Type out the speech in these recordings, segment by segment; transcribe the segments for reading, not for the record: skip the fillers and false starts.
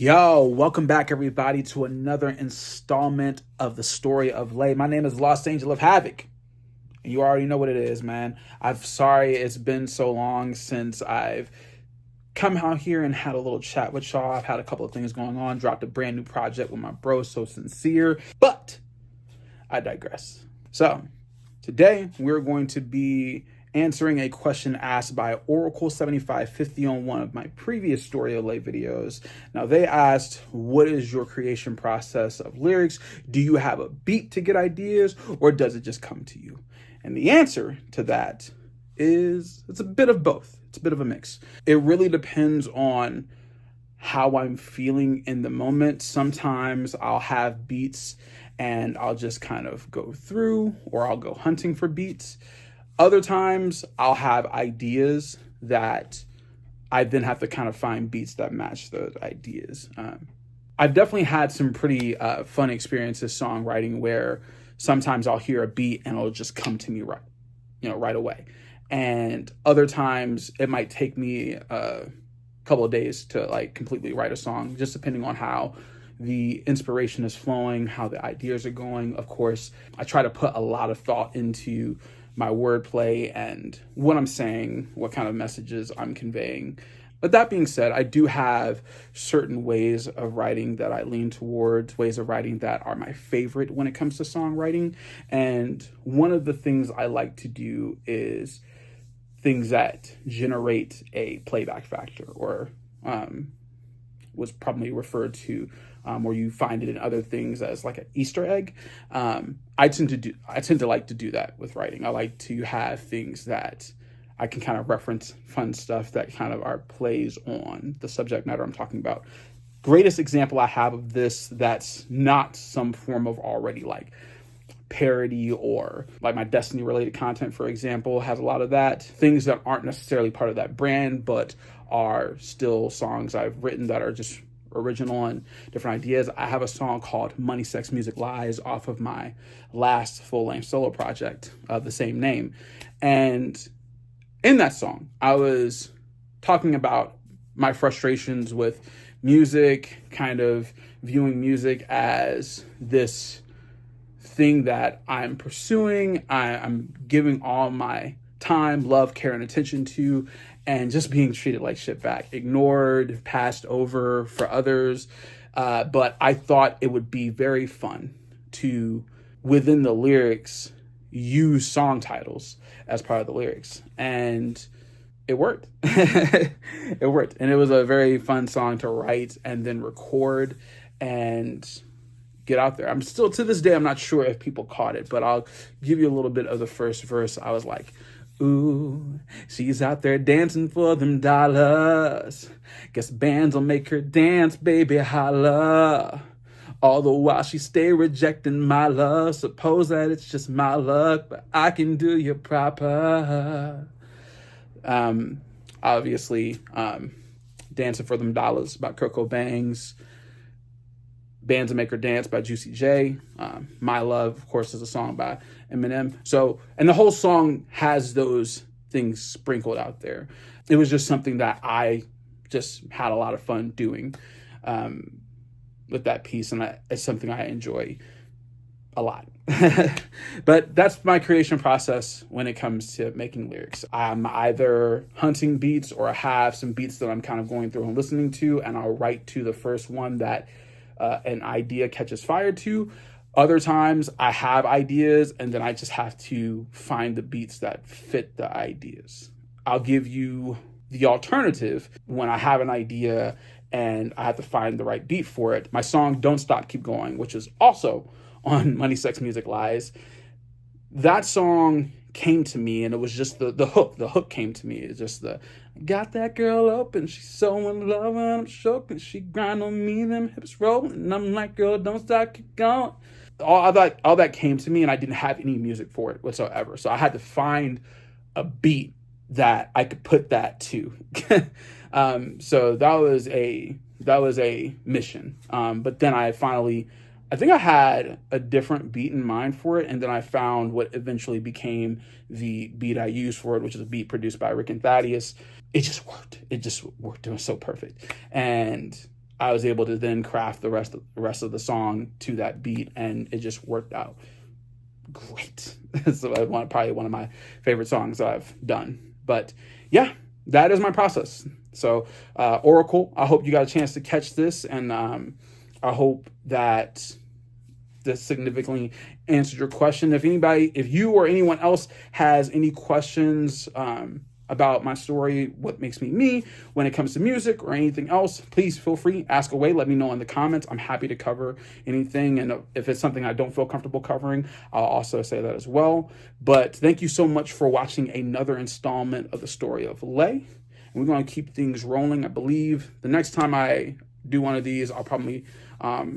Yo, welcome back everybody to another installment of the story of Lay. My name is Lost Angel of Havoc. And you already know what it is, man. I'm sorry it's been so long since I've come out here and had a little chat with y'all. I've had a couple of things going on, dropped a brand new project with my bro, So Sincere, but I digress. So, today we're going to be answering a question asked by Oracle 7550 on one of my previous Story of Lay videos. Now they asked, what is your creation process of lyrics? Do you have a beat to get ideas, or does it just come to you? And the answer to that is it's a bit of both. It's a bit of a mix. It really depends on how I'm feeling in the moment. Sometimes I'll have beats and I'll just kind of go through, or I'll go hunting for beats. Other times I'll have ideas that I then have to kind of find beats that match those ideas. I've definitely had some pretty fun experiences songwriting where sometimes I'll hear a beat and it'll just come to me right away. And other times it might take me a couple of days to like completely write a song, just depending on how the inspiration is flowing, how the ideas are going. Of course, I try to put a lot of thought into my wordplay and what I'm saying, what kind of messages I'm conveying. But that being said, I do have certain ways of writing that I lean towards, ways of writing that are my favorite when it comes to songwriting. And one of the things I like to do is things that generate a playback factor, or was probably referred to, or you find it in other things as like an Easter egg. I tend to like to do that with writing. I like to have things that I can kind of reference, fun stuff that kind of are plays on the subject matter I'm talking about. Greatest example I have of this that's not some form of already like parody, or like my Destiny related content, for example, has a lot of that. Things that aren't necessarily part of that brand, but are still songs I've written that are just original and different ideas. I have a song called Money, Sex, Music, Lies off of my last full-length solo project of the same name. And in that song, I was talking about my frustrations with music, kind of viewing music as this thing that I'm pursuing, I'm giving all my time, love, care, and attention to, and just being treated like shit back, ignored, passed over for others. But I thought it would be very fun to, within the lyrics, use song titles as part of the lyrics. And it worked. It worked. And it was a very fun song to write and then record and get out there. I'm still, to this day, I'm not sure if people caught it, but I'll give you a little bit of the first verse. I was like, ooh, she's out there dancing for them dollars. Guess bands will make her dance, baby, holla. All the while she stay rejecting my love. Suppose that it's just my luck, but I can do you proper. Obviously, Dancing for Them Dollars by Kurt Cobain's. Bands That Make Her Dance by Juicy J. My Love, of course, is a song by Eminem. So, and the whole song has those things sprinkled out there. It was just something that I just had a lot of fun doing with that piece, and it's something I enjoy a lot. But that's my creation process when it comes to making lyrics. I'm either hunting beats, or I have some beats that I'm kind of going through and listening to, and I'll write to the first one that an idea catches fire to. Other times I have ideas and then I just have to find the beats that fit the ideas. I'll give you the alternative when I have an idea and I have to find the right beat for it. My song Don't Stop Keep Going, which is also on Money, Sex, Music, Lies. That song came to me, and it was just the hook. The hook came to me. It's just got that girl open, she's so in love, and I'm choking. She grind on me, them hips rolling, and I'm like, girl, don't stop, keep going. All that came to me, and I didn't have any music for it whatsoever. So I had to find a beat that I could put that to. So that was a mission. But then I think I had a different beat in mind for it, and then I found what eventually became the beat I used for it, which is a beat produced by Rick and Thaddeus. It just worked. It was so perfect. And I was able to then craft the rest of the song to that beat, and it just worked out great. So probably one of my favorite songs I've done. But yeah, that is my process. So Oracle, I hope you got a chance to catch this, and I hope that this significantly answered your question. If you or anyone else has any questions about my story, what makes me me when it comes to music or anything else, please feel free, ask away. Let me know in the comments. I'm happy to cover anything. And if it's something I don't feel comfortable covering, I'll also say that as well. But thank you so much for watching another installment of the story of Lay. And we're going to keep things rolling. I believe the next time I do one of these, I'll probably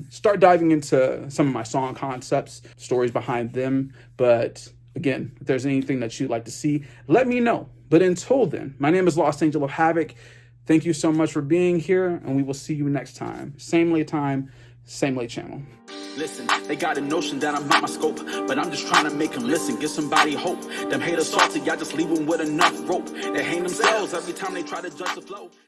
start diving into some of my song concepts, stories behind them. But again, if there's anything that you'd like to see, let me know. But until then, my name is Lost Angel of Havoc. Thank you so much for being here, and we will see you next time. Same lay time, same lay channel. Listen, they got a notion that I'm not my scope, but I'm just trying to make them listen, give somebody hope. Them haters salty, I just leave them with enough rope. They hang themselves every time they try to judge the flow.